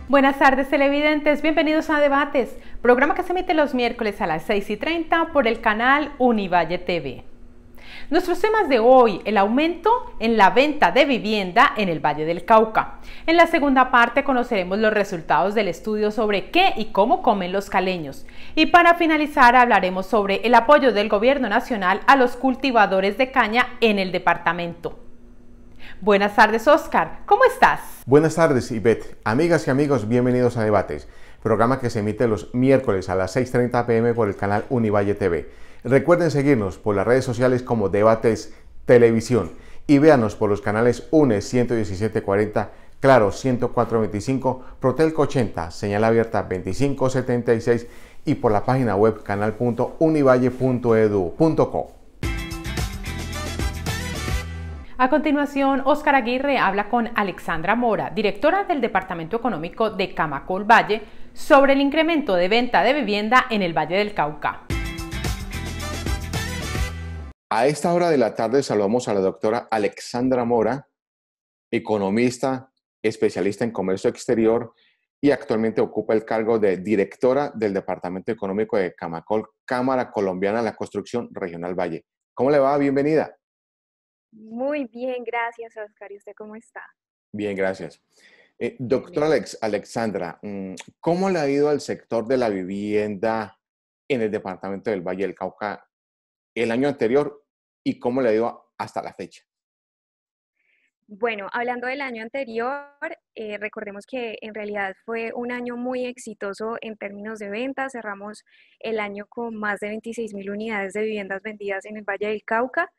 Buenas tardes televidentes, bienvenidos a Debates, programa que se emite los miércoles a las 6:30 por el canal Univalle TV. Nuestros temas de hoy: el aumento en la venta de vivienda en el Valle del Cauca. En la segunda parte conoceremos los resultados del estudio sobre qué y cómo comen los caleños. Y para finalizar hablaremos sobre el apoyo del gobierno nacional a los cultivadores de caña en el departamento. Buenas tardes, Oscar, ¿cómo estás? Buenas tardes, Ivette. Amigas y amigos, bienvenidos a Debates, programa que se emite los miércoles a las 6:30 p.m. por el canal Univalle TV. Recuerden seguirnos por las redes sociales como Debates Televisión y véanos por los canales UNE 11740, Claro 10425, Protelco 80, Señal Abierta 2576 y por la página web canal.univalle.edu.co. A continuación, Óscar Aguirre habla con Alexandra Mora, directora del Departamento Económico de Camacol Valle, sobre el incremento de venta de vivienda en el Valle del Cauca. A esta hora de la tarde saludamos a la doctora Alexandra Mora, economista, especialista en comercio exterior y actualmente ocupa el cargo de directora del Departamento Económico de Camacol, Cámara Colombiana de la Construcción Regional Valle. ¿Cómo le va? Bienvenida. Muy bien, gracias, Oscar. ¿Y usted cómo está? Bien, gracias. Doctora Alexandra, ¿cómo le ha ido al sector de la vivienda en el departamento del Valle del Cauca el año anterior y cómo le ha ido hasta la fecha? Bueno, hablando del año anterior, recordemos que en realidad fue un año muy exitoso en términos de ventas. Cerramos el año con más de 26.000 unidades de viviendas vendidas en el Valle del Cauca,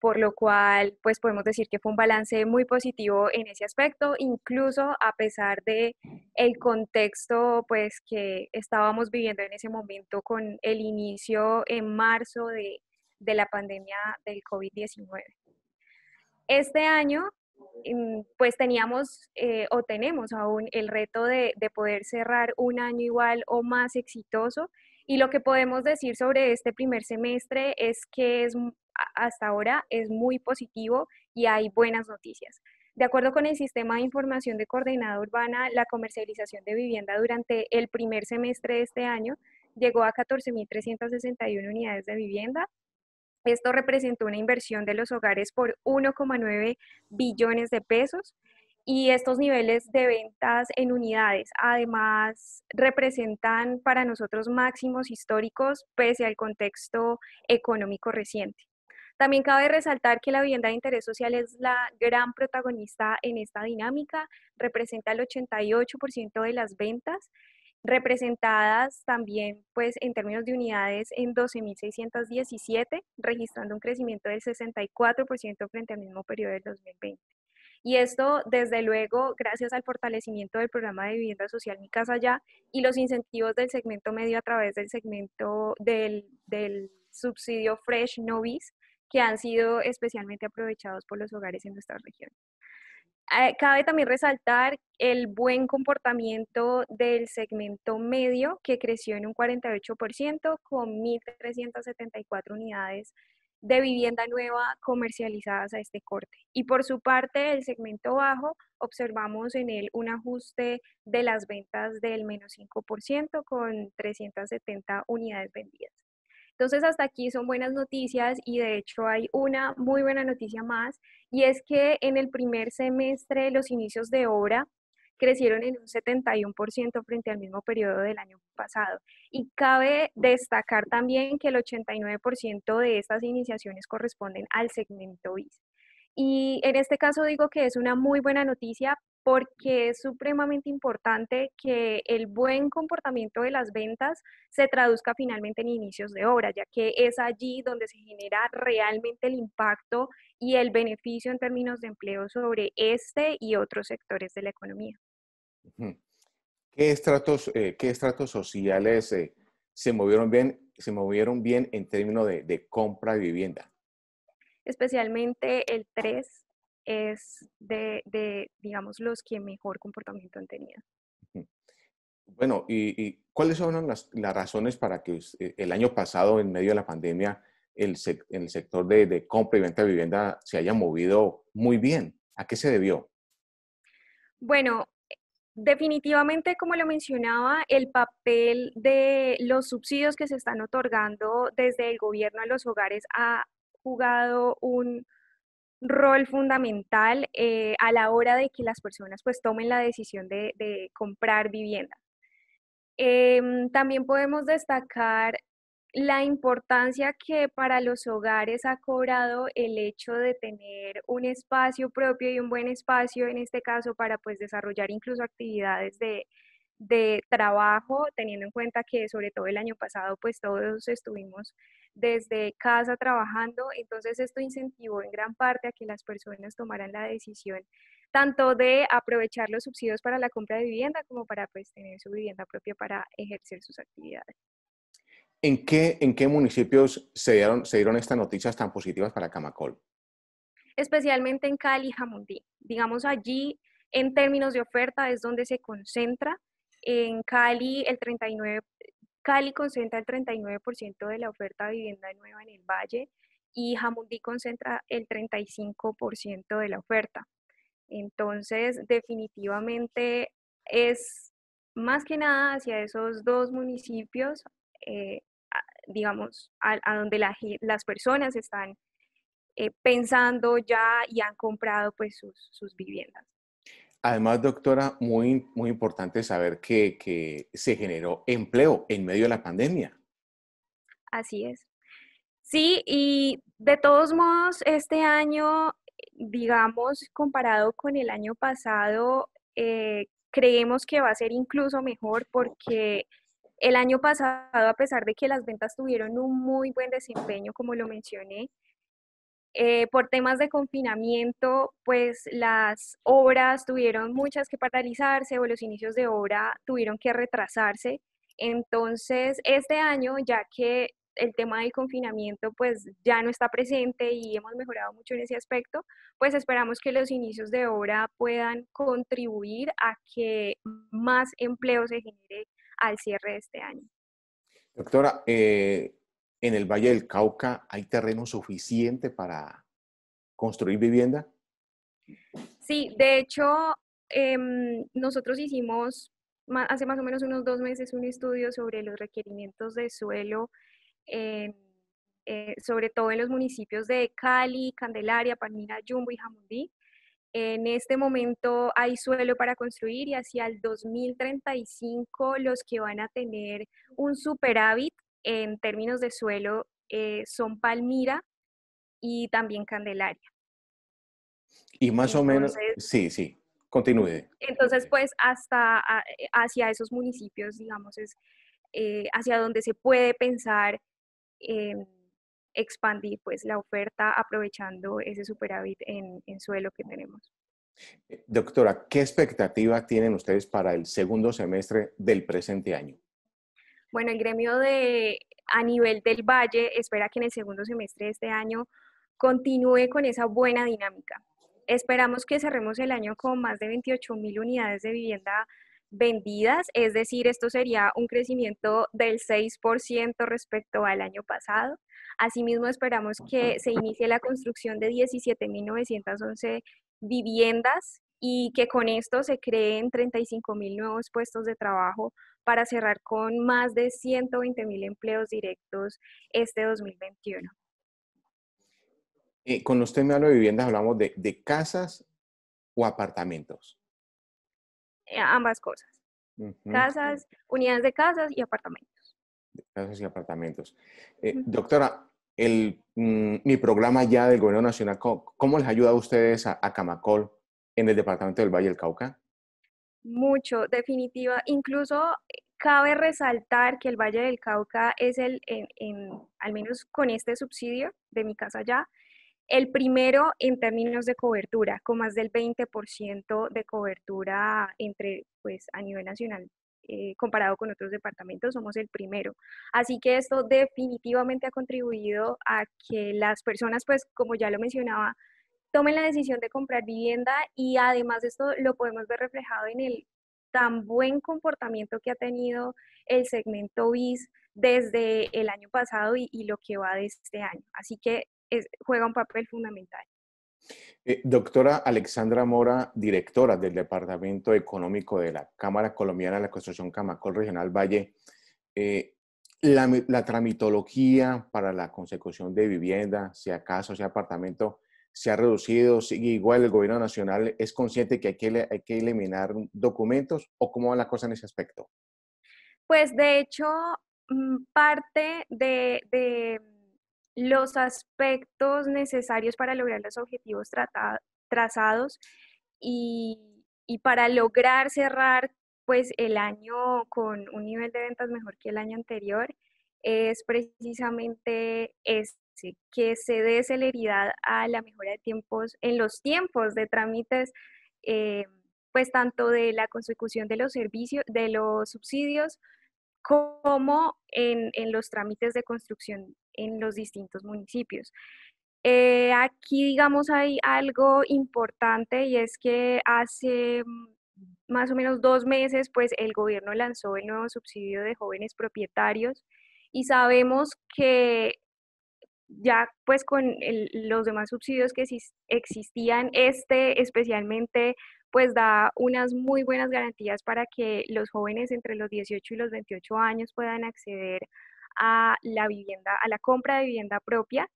por lo cual pues podemos decir que fue un balance muy positivo en ese aspecto, incluso a pesar de el contexto pues que estábamos viviendo en ese momento con el inicio en marzo de la pandemia del COVID-19. Este año pues teníamos o tenemos aún el reto de poder cerrar un año igual o más exitoso, y lo que podemos decir sobre este primer semestre es que hasta ahora es muy positivo y hay buenas noticias. De acuerdo con el Sistema de Información de Coordenada Urbana, la comercialización de vivienda durante el primer semestre de este año llegó a 14.361 unidades de vivienda. Esto representó una inversión de los hogares por 1,9 billones de pesos, y estos niveles de ventas en unidades además representan para nosotros máximos históricos pese al contexto económico reciente. También cabe resaltar que la vivienda de interés social es la gran protagonista en esta dinámica, representa el 88% de las ventas, representadas también pues en términos de unidades en 12.617, registrando un crecimiento del 64% frente al mismo periodo del 2020. Y esto, desde luego, gracias al fortalecimiento del programa de vivienda social Mi Casa Ya y los incentivos del segmento medio a través del segmento del subsidio Fresh Novis, que han sido especialmente aprovechados por los hogares en nuestra región. Cabe también resaltar el buen comportamiento del segmento medio, que creció en un 48% con 1.374 unidades de vivienda nueva comercializadas a este corte. Y por su parte, el segmento bajo, observamos en él un ajuste de las ventas del menos 5% con 370 unidades vendidas. Entonces, hasta aquí son buenas noticias, y de hecho hay una muy buena noticia más, y es que en el primer semestre los inicios de obra crecieron en un 71% frente al mismo periodo del año pasado. Y cabe destacar también que el 89% de estas iniciaciones corresponden al segmento BIS. Y en este caso digo que es una muy buena noticia porque es supremamente importante que el buen comportamiento de las ventas se traduzca finalmente en inicios de obra, ya que es allí donde se genera realmente el impacto y el beneficio en términos de empleo sobre este y otros sectores de la economía. ¿Qué estratos sociales se movieron bien en términos de compra de vivienda? Especialmente el 3 es digamos, los que mejor comportamiento han tenido. Bueno, ¿y cuáles son las razones para que el año pasado, en medio de la pandemia, el sector de compra y venta de vivienda se haya movido muy bien? ¿A qué se debió? Bueno, Definitivamente, como lo mencionaba, el papel de los subsidios que se están otorgando desde el gobierno a los hogares ha jugado un rol fundamental a la hora de que las personas pues tomen la decisión de comprar vivienda. También podemos destacar la importancia que para los hogares ha cobrado el hecho de tener un espacio propio y un buen espacio, en este caso, para pues desarrollar incluso actividades de trabajo, teniendo en cuenta que sobre todo el año pasado pues todos estuvimos desde casa trabajando, entonces esto incentivó en gran parte a que las personas tomaran la decisión tanto de aprovechar los subsidios para la compra de vivienda como para pues tener su vivienda propia para ejercer sus actividades. En qué municipios se dieron estas noticias tan positivas para Camacol? Especialmente en Cali y Jamundí. Digamos allí, en términos de oferta, es donde se concentra. En Cali, Cali concentra el 39% de la oferta de vivienda nueva en el valle y Jamundí concentra el 35% de la oferta. Entonces, definitivamente es más que nada hacia esos dos municipios, digamos, a donde las personas están pensando ya y han comprado pues sus viviendas. Además, doctora, muy importante saber que se generó empleo en medio de la pandemia. Así es. Sí, y de todos modos, este año, digamos, comparado con el año pasado, creemos que va a ser incluso mejor porque el año pasado, a pesar de que las ventas tuvieron un muy buen desempeño, como lo mencioné, por temas de confinamiento, pues las obras tuvieron muchas que paralizarse o los inicios de obra tuvieron que retrasarse. Entonces, este año, ya que el tema del confinamiento pues ya no está presente y hemos mejorado mucho en ese aspecto, pues esperamos que los inicios de obra puedan contribuir a que más empleo se genere al cierre de este año. Doctora, en el Valle del Cauca hay terreno suficiente para construir vivienda. Sí, de hecho, nosotros hicimos hace más o menos unos 2 meses un estudio sobre los requerimientos de suelo, en, sobre todo en los municipios de Cali, Candelaria, Palmira, Yumbo y Jamundí. En este momento hay suelo para construir y hacia el 2035 los que van a tener un superávit en términos de suelo son Palmira y también Candelaria. Y más o menos, Entonces, sí, sí, continúe. Entonces, pues hacia esos municipios, digamos, es hacia donde se puede pensar en expandir pues la oferta aprovechando ese superávit en suelo que tenemos. Doctora, ¿qué expectativa tienen ustedes para el segundo semestre del presente año? Bueno, el gremio a nivel del Valle espera que en el segundo semestre de este año continúe con esa buena dinámica. Esperamos que cerremos el año con más de 28.000 unidades de vivienda vendidas, es decir, esto sería un crecimiento del 6% respecto al año pasado. Asimismo, esperamos que se inicie la construcción de 17.911 viviendas y que con esto se creen 35.000 nuevos puestos de trabajo para cerrar con más de 120.000 empleos directos este 2021. Cuando usted me habla de viviendas, hablamos de casas o apartamentos. Ambas cosas, Ujú, casas, unidades de casas y apartamentos. casas y apartamentos. Ujú. Doctora, mi programa ya del Gobierno Nacional, ¿cómo les ayuda a ustedes a Camacol en el departamento del Valle del Cauca? Mucho, definitiva. Incluso cabe resaltar que el Valle del Cauca es al menos con este subsidio de Mi Casa Ya, el primero en términos de cobertura, con más del 20% de cobertura pues, a nivel nacional. Comparado con otros departamentos, somos el primero. Así que esto definitivamente ha contribuido a que las personas, pues como ya lo mencionaba, tomen la decisión de comprar vivienda y además de esto lo podemos ver reflejado en el tan buen comportamiento que ha tenido el segmento BIS desde el año pasado y lo que va de este año. Así que juega un papel fundamental. Doctora Alexandra Mora, directora del Departamento Económico de la Cámara Colombiana de la Construcción Camacol Regional Valle, eh, la tramitología para la consecución de vivienda, sea casa o sea apartamento, se ha reducido, sigue igual, el gobierno nacional es consciente que hay que eliminar documentos, o cómo va la cosa en ese aspecto. Pues de hecho, parte de los aspectos necesarios para lograr los objetivos trazados y para lograr cerrar pues el año con un nivel de ventas mejor que el año anterior es precisamente que se dé celeridad a la mejora de tiempos en los tiempos de trámites, eh, pues tanto de la consecución de los servicios, de los subsidios, como en los trámites de construcción en los distintos municipios. Aquí, digamos, hay algo importante y es que hace más o menos 2 meses, pues el gobierno lanzó el nuevo subsidio de jóvenes propietarios y sabemos que ya pues con los demás subsidios que existían, este especialmente pues da unas muy buenas garantías para que los jóvenes entre los 18 y los 28 años puedan acceder a la vivienda, a la compra de vivienda propia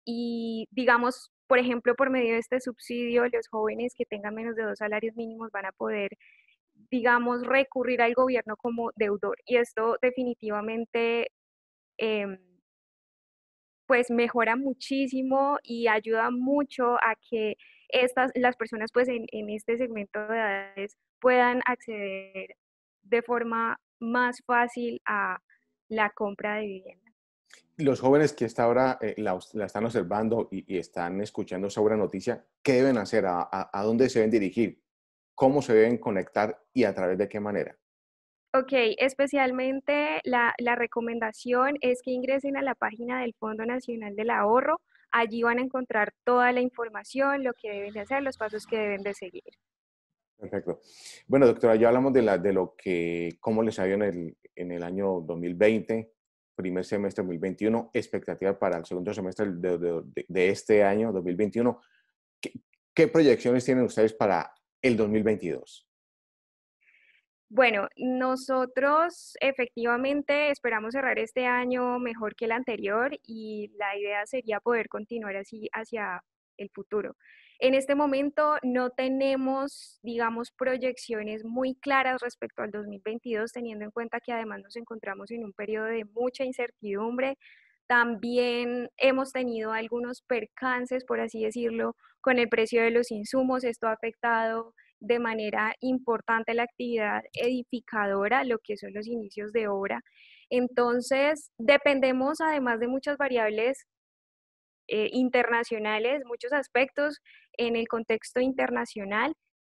y digamos, por ejemplo, por medio de este subsidio, los jóvenes que tengan menos de 2 salarios mínimos van a poder, digamos, recurrir al gobierno como deudor. Y esto definitivamente em, pues mejora muchísimo y ayuda mucho a que las personas pues en este segmento de edades puedan acceder de forma más fácil a la compra de vivienda. Los jóvenes que hasta ahora la están observando y están escuchando esa buena noticia, ¿qué deben hacer? A dónde se deben dirigir? ¿Cómo se deben conectar y a través de qué manera? Ok, especialmente la recomendación es que ingresen a la página del Fondo Nacional del Ahorro. Allí van a encontrar toda la información, lo que deben de hacer, los pasos que deben de seguir. Perfecto. Bueno, doctora, ya hablamos de lo que, cómo les ha ido en el año 2020, primer semestre 2021, expectativa para el segundo semestre de este año 2021. ¿Qué, qué proyecciones tienen ustedes para el 2022? Bueno, nosotros efectivamente esperamos cerrar este año mejor que el anterior y la idea sería poder continuar así hacia el futuro. En este momento no tenemos, digamos, proyecciones muy claras respecto al 2022, teniendo en cuenta que además nos encontramos en un periodo de mucha incertidumbre. También hemos tenido algunos percances, por así decirlo, con el precio de los insumos. Esto ha afectado de manera importante la actividad edificadora, lo que son los inicios de obra. Entonces, dependemos además de muchas variables internacionales, muchos aspectos en el contexto internacional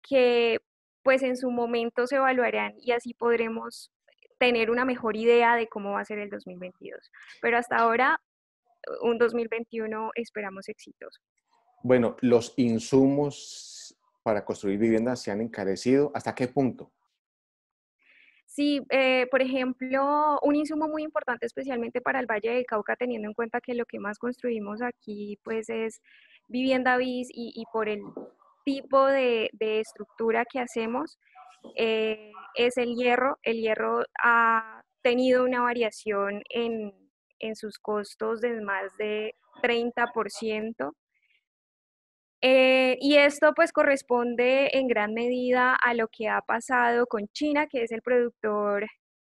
que pues en su momento se evaluarán y así podremos tener una mejor idea de cómo va a ser el 2022. Pero hasta ahora, un 2021 esperamos exitoso. Bueno, los insumos para construir viviendas se han encarecido. ¿Hasta qué punto? Sí, por ejemplo, un insumo muy importante especialmente para el Valle del Cauca, teniendo en cuenta que lo que más construimos aquí pues es vivienda bis y por el tipo de estructura que hacemos, es el hierro. El hierro ha tenido una variación en sus costos de más de 30%. Y esto pues corresponde en gran medida a lo que ha pasado con China, que es el productor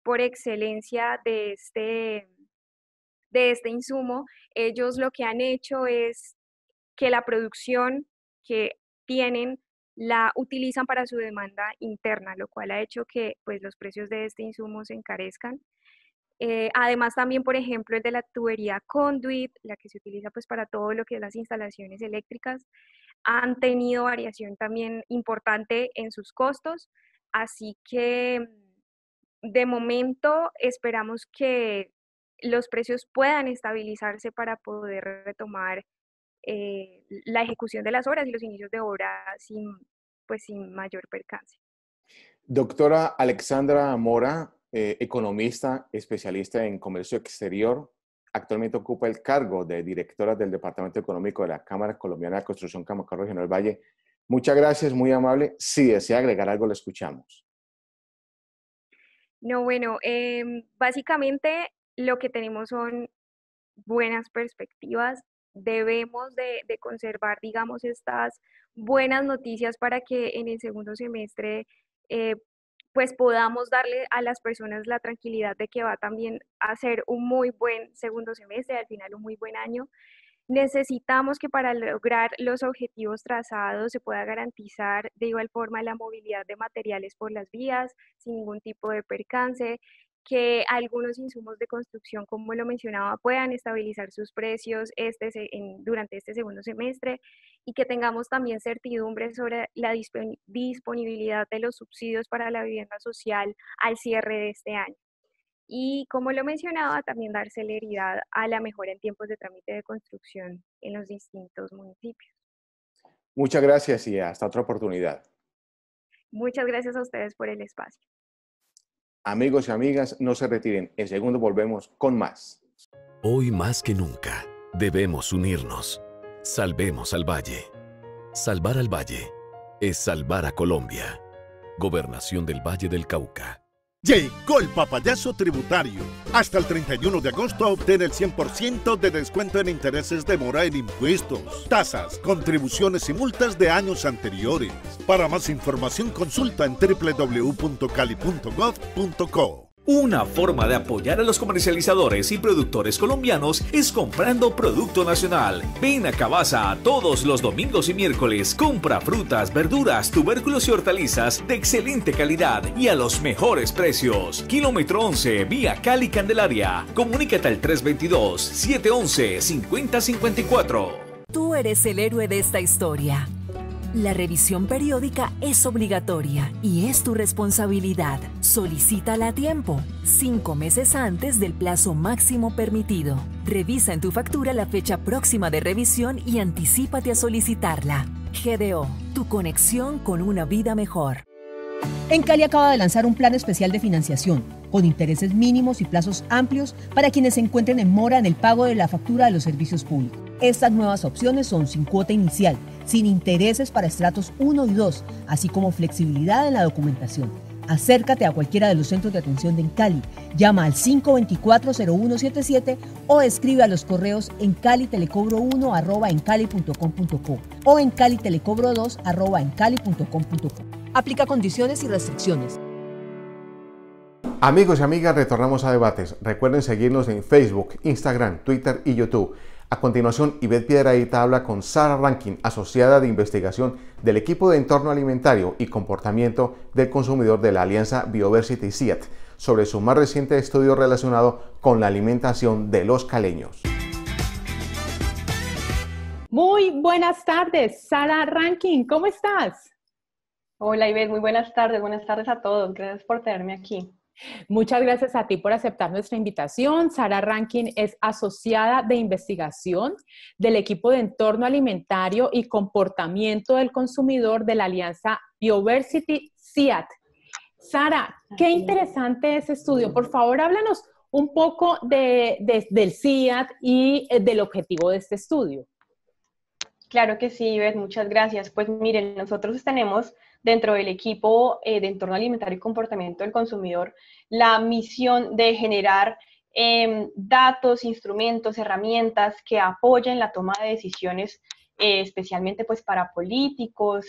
por excelencia de este insumo. Ellos lo que han hecho es que la producción que tienen la utilizan para su demanda interna, lo cual ha hecho que pues, los precios de este insumo se encarezcan. Además también, por ejemplo, el de la tubería conduit, la que se utiliza pues para todo lo que es las instalaciones eléctricas, han tenido variación también importante en sus costos, así que de momento esperamos que los precios puedan estabilizarse para poder retomar la ejecución de las obras y los inicios de obra sin mayor percance. Doctora Alexandra Mora, economista, especialista en comercio exterior, actualmente ocupa el cargo de directora del Departamento Económico de la Cámara Colombiana de Construcción Camacaro Regional Valle. Muchas gracias, muy amable. Si desea agregar algo, le escuchamos. No, bueno, básicamente lo que tenemos son buenas perspectivas. Debemos de conservar, digamos, estas buenas noticias para que en el segundo semestre eh, pues podamos darle a las personas la tranquilidad de que va también a ser un muy buen segundo semestre, al final un muy buen año. Necesitamos que para lograr los objetivos trazados se pueda garantizar de igual forma la movilidad de materiales por las vías sin ningún tipo de percance, que algunos insumos de construcción, como lo mencionaba, puedan estabilizar sus precios durante este segundo semestre y que tengamos también certidumbre sobre la disponibilidad de los subsidios para la vivienda social al cierre de este año. Y como lo mencionaba, también dar celeridad a la mejora en tiempos de trámite de construcción en los distintos municipios. Muchas gracias y hasta otra oportunidad. Muchas gracias a ustedes por el espacio. Amigos y amigas, no se retiren. En segundo volvemos con más. Hoy más que nunca, debemos unirnos. Salvemos al Valle. Salvar al Valle es salvar a Colombia. Gobernación del Valle del Cauca. Llegó el papayazo tributario. Hasta el 31 de agosto obtén el 100% de descuento en intereses de mora en impuestos, tasas, contribuciones y multas de años anteriores. Para más información consulta en www.cali.gov.co. Una forma de apoyar a los comercializadores y productores colombianos es comprando producto nacional. Ven a Cabaza todos los domingos y miércoles. Compra frutas, verduras, tubérculos y hortalizas de excelente calidad y a los mejores precios. Kilómetro 11, vía Cali Candelaria. Comunícate al 322-711-5054. Tú eres el héroe de esta historia. La revisión periódica es obligatoria y es tu responsabilidad. Solicítala a tiempo, 5 meses antes del plazo máximo permitido. Revisa en tu factura la fecha próxima de revisión y anticípate a solicitarla. GDO, tu conexión con una vida mejor. En Cali acaba de lanzar un plan especial de financiación, con intereses mínimos y plazos amplios para quienes se encuentren en mora en el pago de la factura de los servicios públicos. Estas nuevas opciones son sin cuota inicial, sin intereses para estratos 1 y 2, así como flexibilidad en la documentación. Acércate a cualquiera de los centros de atención de Cali, llama al 524-0177 o escribe a los correos en calitelecobro1@encali.com.co o en calitelecobro2@encali.com.co. Aplica condiciones y restricciones. Amigos y amigas, retornamos a debates. Recuerden seguirnos en Facebook, Instagram, Twitter y YouTube. A continuación, Ivette Piedradita habla con Sara Rankin, asociada de investigación del equipo de entorno alimentario y comportamiento del consumidor de la alianza Bioversity CIAT, sobre su más reciente estudio relacionado con la alimentación de los caleños. Muy buenas tardes, Sara Rankin, ¿cómo estás? Hola Ivette, muy buenas tardes a todos, gracias por tenerme aquí. Muchas gracias a ti por aceptar nuestra invitación. Sara Rankin es asociada de investigación del equipo de entorno alimentario y comportamiento del consumidor de la alianza Bioversity CIAT. Sara, qué interesante ese estudio. Por favor, háblanos un poco del CIAT y del objetivo de este estudio. Claro que sí, Ivette, muchas gracias. Pues miren, nosotros tenemos dentro del equipo de entorno alimentario y comportamiento del consumidor la misión de generar datos, instrumentos, herramientas que apoyen la toma de decisiones, especialmente pues para políticos,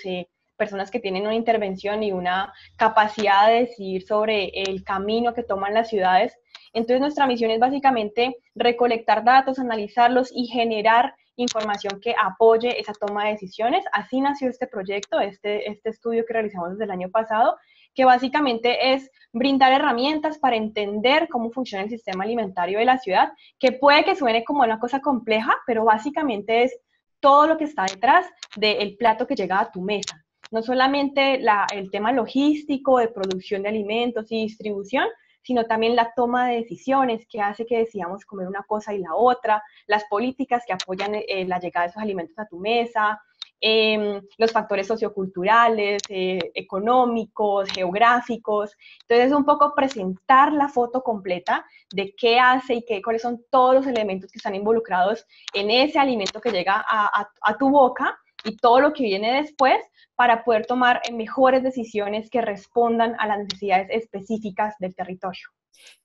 personas que tienen una intervención y una capacidad de decidir sobre el camino que toman las ciudades. Entonces nuestra misión es básicamente recolectar datos, analizarlos y generar información que apoye esa toma de decisiones. Así nació este proyecto, este estudio que realizamos desde el año pasado, que básicamente es brindar herramientas para entender cómo funciona el sistema alimentario de la ciudad, que puede que suene como una cosa compleja, pero básicamente es todo lo que está detrás del plato que llega a tu mesa. No solamente el tema logístico de producción de alimentos y distribución, sino también la toma de decisiones que hace que decidamos comer una cosa y la otra, las políticas que apoyan la llegada de esos alimentos a tu mesa, los factores socioculturales, económicos, geográficos. Entonces, es un poco presentar la foto completa de qué hace y cuáles son todos los elementos que están involucrados en ese alimento que llega a tu boca y todo lo que viene después para poder tomar mejores decisiones que respondan a las necesidades específicas del territorio.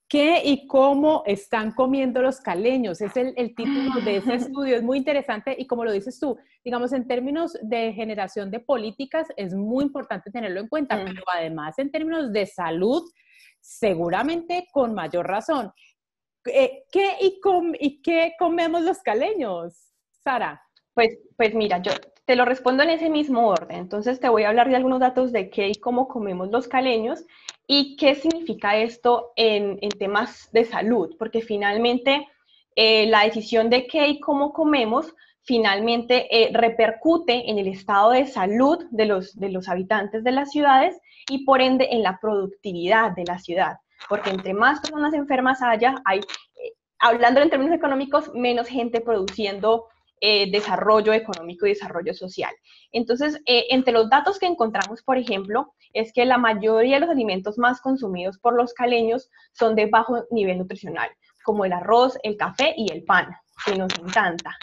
¿Qué y cómo están comiendo los caleños? Es el título de ese estudio, es muy interesante y como lo dices tú, digamos en términos de generación de políticas es muy importante tenerlo en cuenta, pero además en términos de salud, seguramente con mayor razón. ¿Qué y qué comemos los caleños, Sara? Pues mira, yo te lo respondo en ese mismo orden. Entonces te voy a hablar de algunos datos de qué y cómo comemos los caleños y qué significa esto en temas de salud, porque finalmente la decisión de qué y cómo comemos finalmente repercute en el estado de salud de los habitantes de las ciudades y por ende en la productividad de la ciudad, porque entre más personas enfermas haya, hay, hablando en términos económicos, menos gente produciendo desarrollo económico y desarrollo social. Entonces, entre los datos que encontramos, por ejemplo, es que la mayoría de los alimentos más consumidos por los caleños son de bajo nivel nutricional, como el arroz, el café y el pan, que nos encanta.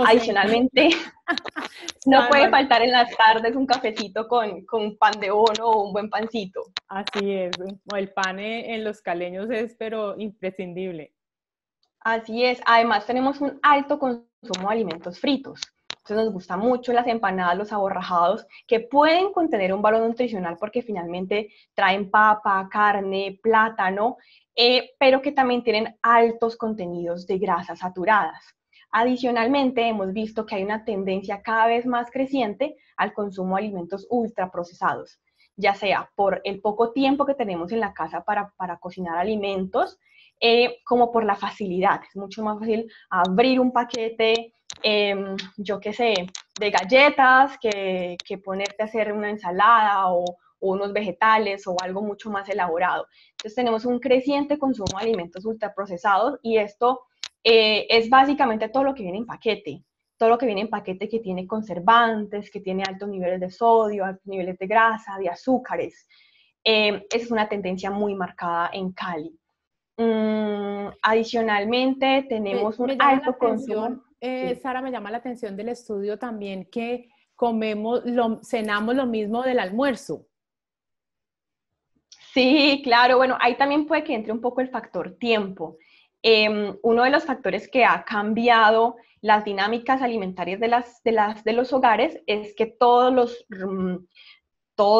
Adicionalmente, no puede faltar en las tardes un cafecito con pan de bono o un buen pancito. Así es, el pan en los caleños es pero imprescindible. Así es, además tenemos un alto consumo de alimentos fritos. Entonces nos gustan mucho las empanadas, los aborrajados, que pueden contener un valor nutricional porque finalmente traen papa, carne, plátano, pero que también tienen altos contenidos de grasas saturadas. Adicionalmente, hemos visto que hay una tendencia cada vez más creciente al consumo de alimentos ultraprocesados, ya sea por el poco tiempo que tenemos en la casa para cocinar alimentos, como por la facilidad. Es mucho más fácil abrir un paquete, yo qué sé, de galletas que ponerte a hacer una ensalada o unos vegetales o algo mucho más elaborado. Entonces tenemos un creciente consumo de alimentos ultraprocesados y esto es básicamente todo lo que viene en paquete. Todo lo que viene en paquete que tiene conservantes, que tiene altos niveles de sodio, altos niveles de grasa, de azúcares. Esa es una tendencia muy marcada en Cali. Adicionalmente, tenemos un alto consumo. Sara, me llama la atención del estudio también que cenamos lo mismo del almuerzo. Sí, claro, bueno, ahí también puede que entre un poco el factor tiempo. Uno de los factores que ha cambiado las dinámicas alimentarias de los hogares es que todos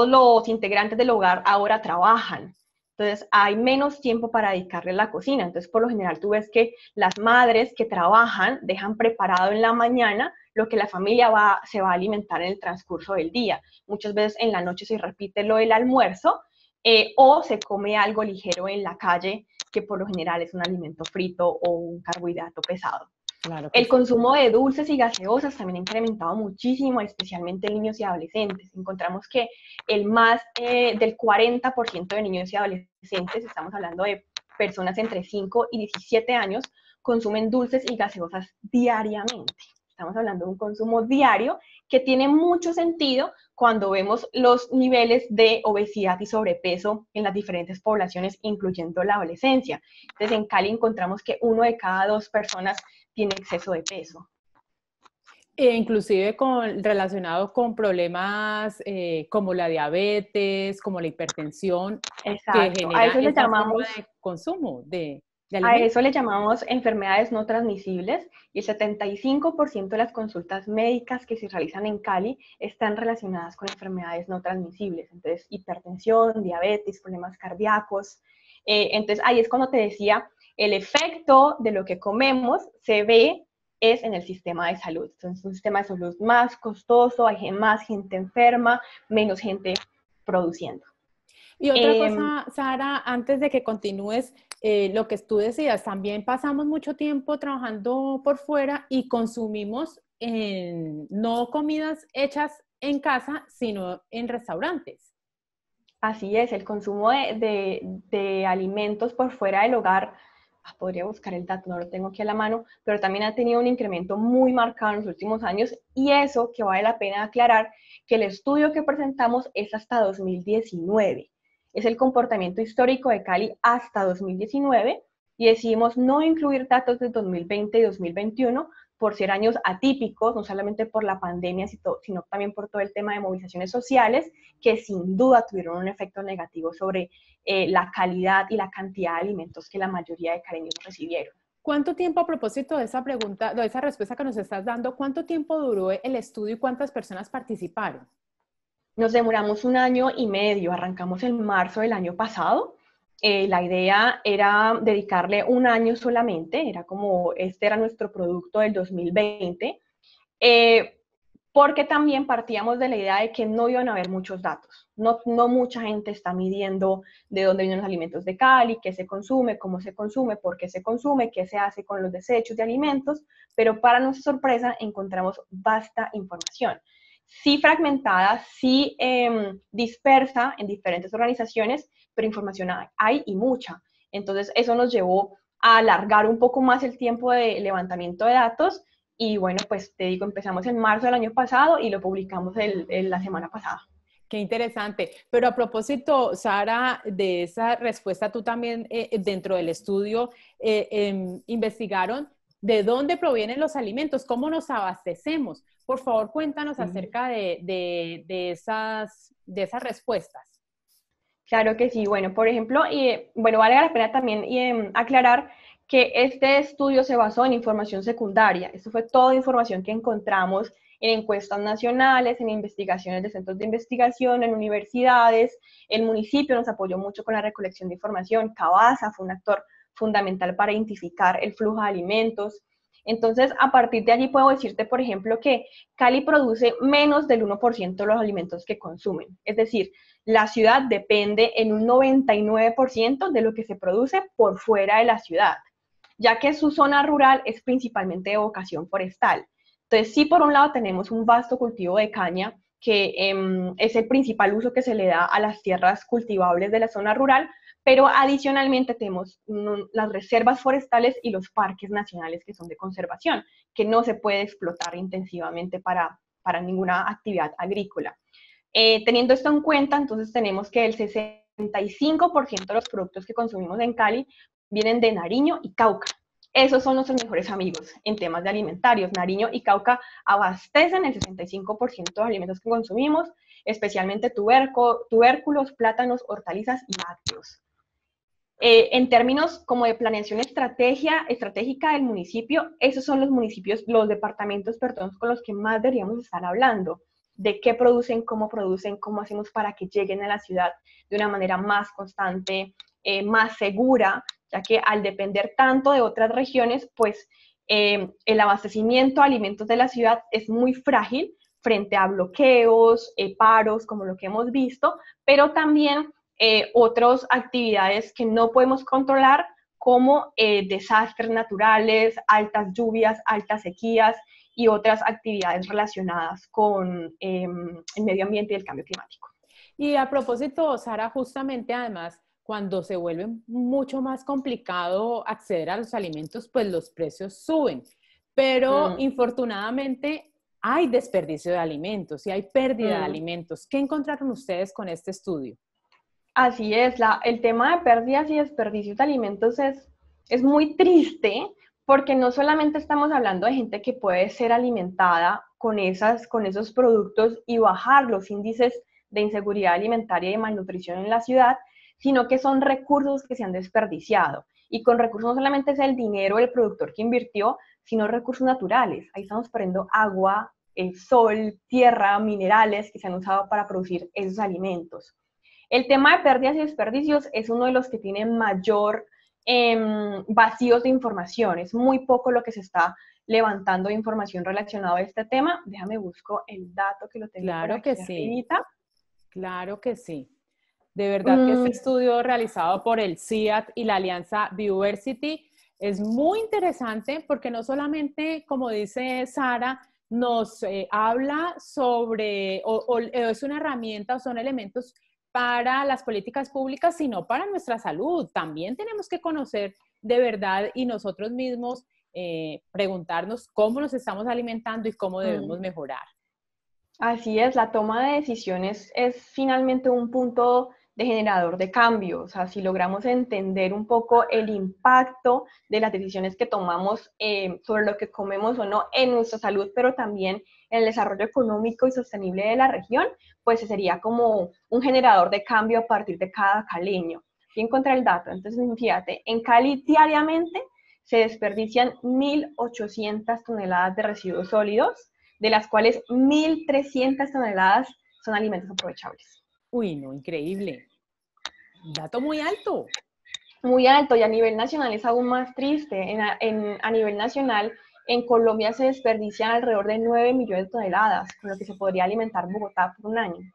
los integrantes del hogar ahora trabajan. Entonces, hay menos tiempo para dedicarle a la cocina. Entonces, por lo general, tú ves que las madres que trabajan dejan preparado en la mañana lo que la familia se va a alimentar en el transcurso del día. Muchas veces en la noche se repite lo del almuerzo o se come algo ligero en la calle, que por lo general es un alimento frito o un carbohidrato pesado. Claro el consumo de dulces y gaseosas también ha incrementado muchísimo, especialmente en niños y adolescentes. Encontramos que el más del 40% de niños y adolescentes, estamos hablando de personas entre 5 y 17 años, consumen dulces y gaseosas diariamente. Estamos hablando de un consumo diario que tiene mucho sentido cuando vemos los niveles de obesidad y sobrepeso en las diferentes poblaciones, incluyendo la adolescencia. Entonces, en Cali encontramos que 1 de cada 2 personas tiene exceso de peso. Inclusive relacionado con problemas como la diabetes, como la hipertensión, exacto, que genera a eso le esa llamamos forma de consumo de alimentos. A eso le llamamos enfermedades no transmisibles y el 75% de las consultas médicas que se realizan en Cali están relacionadas con enfermedades no transmisibles. Entonces, hipertensión, diabetes, problemas cardíacos. Entonces, ahí es cuando te decía, el efecto de lo que comemos se ve es en el sistema de salud. Entonces, es un sistema de salud más costoso, hay más gente enferma, menos gente produciendo. Y otra cosa, Sara, antes de que continúes, lo que tú decías, también pasamos mucho tiempo trabajando por fuera y consumimos no comidas hechas en casa, sino en restaurantes. Así es, el consumo de alimentos por fuera del hogar podría buscar el dato, no lo tengo aquí a la mano, pero también ha tenido un incremento muy marcado en los últimos años, y eso que vale la pena aclarar, que el estudio que presentamos es hasta 2019, es el comportamiento histórico de Cali hasta 2019, y decidimos no incluir datos de 2020 y 2021 por ser años atípicos, no solamente por la pandemia, sino también por todo el tema de movilizaciones sociales, que sin duda tuvieron un efecto negativo sobre la calidad y la cantidad de alimentos que la mayoría de caleños recibieron. ¿Cuánto tiempo, a propósito de esa pregunta, de esa respuesta que nos estás dando, cuánto tiempo duró el estudio y cuántas personas participaron? Nos demoramos 1 año y medio, arrancamos en marzo del año pasado. La idea era dedicarle 1 año solamente, era como este era nuestro producto del 2020, porque también partíamos de la idea de que no iban a haber muchos datos. No mucha gente está midiendo de dónde vienen los alimentos de Cali, qué se consume, cómo se consume, por qué se consume, qué se hace con los desechos de alimentos, pero para nuestra sorpresa encontramos vasta información. Sí fragmentada, sí dispersa en diferentes organizaciones, pero información hay y mucha. Entonces eso nos llevó a alargar un poco más el tiempo de levantamiento de datos, y bueno, pues te digo, empezamos en marzo del año pasado y lo publicamos la semana pasada. Qué interesante. Pero a propósito, Sara, de esa respuesta, tú también dentro del estudio investigaron de dónde provienen los alimentos, cómo nos abastecemos. Por favor, cuéntanos acerca de esas respuestas. Claro que sí. Bueno, por ejemplo, vale la pena también aclarar que este estudio se basó en información secundaria. Esto fue toda información que encontramos en encuestas nacionales, en investigaciones de centros de investigación, en universidades. El municipio nos apoyó mucho con la recolección de información. Cabasa fue un actor fundamental para identificar el flujo de alimentos. Entonces, a partir de allí puedo decirte, por ejemplo, que Cali produce menos del 1% de los alimentos que consumen. Es decir, la ciudad depende en un 99% de lo que se produce por fuera de la ciudad, ya que su zona rural es principalmente de vocación forestal. Entonces, sí, por un lado tenemos un vasto cultivo de caña, que es el principal uso que se le da a las tierras cultivables de la zona rural, pero adicionalmente tenemos las reservas forestales y los parques nacionales que son de conservación, que no se puede explotar intensivamente para ninguna actividad agrícola. Teniendo esto en cuenta, entonces tenemos que el 65% de los productos que consumimos en Cali vienen de Nariño y Cauca. Esos son nuestros mejores amigos en temas de alimentarios. Nariño y Cauca abastecen el 65% de los alimentos que consumimos, especialmente tubérculos, plátanos, hortalizas y lácteos. En términos como de planeación estratégica del municipio, esos son los departamentos, con los que más deberíamos estar hablando, de qué producen, cómo hacemos para que lleguen a la ciudad de una manera más constante, más segura, ya que al depender tanto de otras regiones, pues el abastecimiento de alimentos de la ciudad es muy frágil frente a bloqueos, paros, como lo que hemos visto, pero también otras actividades que no podemos controlar, como desastres naturales, altas lluvias, altas sequías y otras actividades relacionadas con el medio ambiente y el cambio climático. Y a propósito, Sara, justamente además, cuando se vuelve mucho más complicado acceder a los alimentos, pues los precios suben. Pero infortunadamente hay desperdicio de alimentos y hay pérdida de alimentos. ¿Qué encontraron ustedes con este estudio? Así es, el tema de pérdidas y desperdicios de alimentos es muy triste, porque no solamente estamos hablando de gente que puede ser alimentada con esos productos y bajar los índices de inseguridad alimentaria y de malnutrición en la ciudad, sino que son recursos que se han desperdiciado. Y con recursos no solamente es el dinero del productor que invirtió, sino recursos naturales. Ahí estamos perdiendo agua, sol, tierra, minerales que se han usado para producir esos alimentos. El tema de pérdidas y desperdicios es uno de los que tiene mayor vacíos de información. Es muy poco lo que se está levantando de información relacionada a este tema. Déjame busco el dato que lo tengo. Claro que sí. Claro que sí. De verdad que este estudio realizado por el CIAT y la Alianza Biodiversity es muy interesante, porque no solamente, como dice Sara, nos habla sobre, o es una herramienta o son elementos para las políticas públicas, sino para nuestra salud. También tenemos que conocer de verdad y nosotros mismos preguntarnos cómo nos estamos alimentando y cómo debemos mejorar. Así es, la toma de decisiones es finalmente un punto de generador de cambio. O sea, si logramos entender un poco el impacto de las decisiones que tomamos sobre lo que comemos o no en nuestra salud, pero también en el desarrollo económico y sostenible de la región, pues sería como un generador de cambio a partir de cada caleño. Aquí encontré el dato. Entonces, fíjate, en Cali diariamente se desperdician 1.800 toneladas de residuos sólidos, de las cuales 1.300 toneladas son alimentos aprovechables. Uy, no, increíble. Dato muy alto. Muy alto, y a nivel nacional es aún más triste. A nivel nacional, en Colombia se desperdician alrededor de 9 millones de toneladas, con lo que se podría alimentar Bogotá por un año.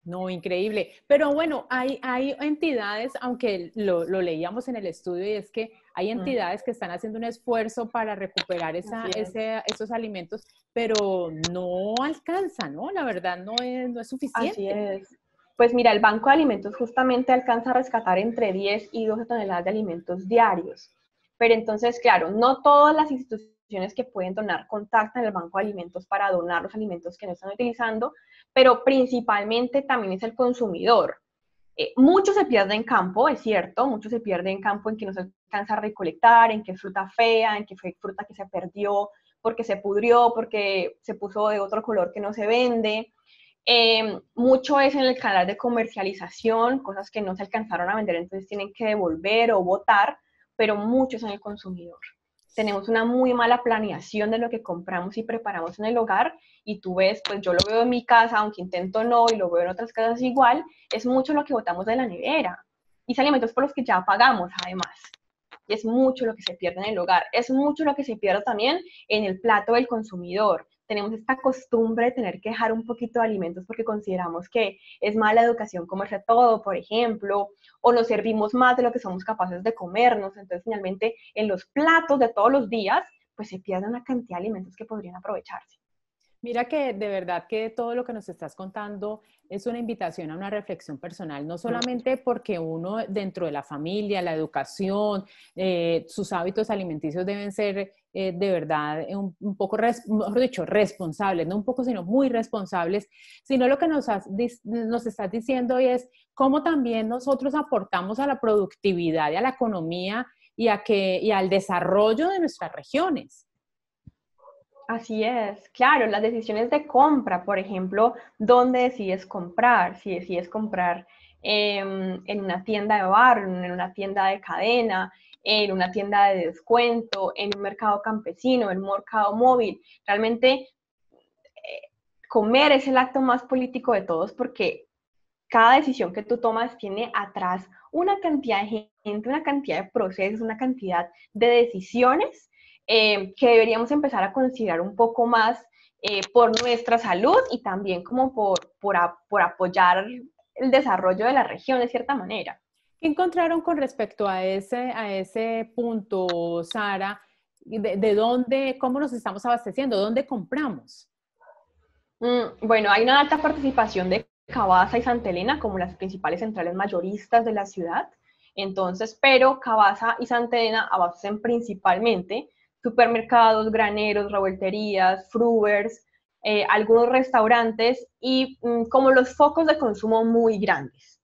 No, increíble. Pero bueno, hay entidades, aunque lo leíamos en el estudio, y es que hay entidades que están haciendo un esfuerzo para recuperar esos alimentos, pero no alcanza, ¿no? La verdad no es suficiente. Así es. Pues mira, el Banco de Alimentos justamente alcanza a rescatar entre 10 y 12 toneladas de alimentos diarios. Pero entonces, claro, no todas las instituciones que pueden donar contactan el Banco de Alimentos para donar los alimentos que no están utilizando, pero principalmente también es el consumidor. Mucho se pierde en campo, es cierto, mucho se pierde en campo en que no se alcanza a recolectar, en que es fruta fea, en que fue fruta que se perdió porque se pudrió, porque se puso de otro color que no se vende. Mucho es en el canal de comercialización, cosas que no se alcanzaron a vender, entonces tienen que devolver o botar, pero mucho es en el consumidor. Tenemos una muy mala planeación de lo que compramos y preparamos en el hogar, y tú ves, pues yo lo veo en mi casa, aunque intento no, y lo veo en otras casas igual, es mucho lo que botamos de la nevera, y son alimentos por los que ya pagamos además. Y es mucho lo que se pierde en el hogar, es mucho lo que se pierde también en el plato del consumidor. Tenemos esta costumbre de tener que dejar un poquito de alimentos porque consideramos que es mala educación comerse todo, por ejemplo, o nos servimos más de lo que somos capaces de comernos. Entonces, finalmente, en los platos de todos los días, pues se pierde una cantidad de alimentos que podrían aprovecharse. Mira que de verdad que todo lo que nos estás contando es una invitación a una reflexión personal, no solamente porque uno dentro de la familia, la educación, sus hábitos alimenticios deben ser de verdad un poco, mejor dicho, responsables, no un poco, sino muy responsables, sino lo que nos estás diciendo es cómo también nosotros aportamos a la productividad y a la economía y al desarrollo de nuestras regiones. Así es, claro, las decisiones de compra, por ejemplo, ¿dónde decides comprar? Si decides comprar en una tienda de barrio, en una tienda de cadena, en una tienda de descuento, en un mercado campesino, en un mercado móvil. Realmente comer es el acto más político de todos, porque cada decisión que tú tomas tiene atrás una cantidad de gente, una cantidad de procesos, una cantidad de decisiones que deberíamos empezar a considerar un poco más por nuestra salud y también como por apoyar el desarrollo de la región de cierta manera. ¿Qué encontraron con respecto a ese punto, Sara? ¿De dónde, cómo nos estamos abasteciendo? ¿Dónde compramos? Bueno, hay una alta participación de Cavasa y Santa Elena como las principales centrales mayoristas de la ciudad. Entonces, pero Cavasa y Santa Elena abastecen principalmente supermercados, graneros, revolterías, frugers, algunos restaurantes y como los focos de consumo muy grandes.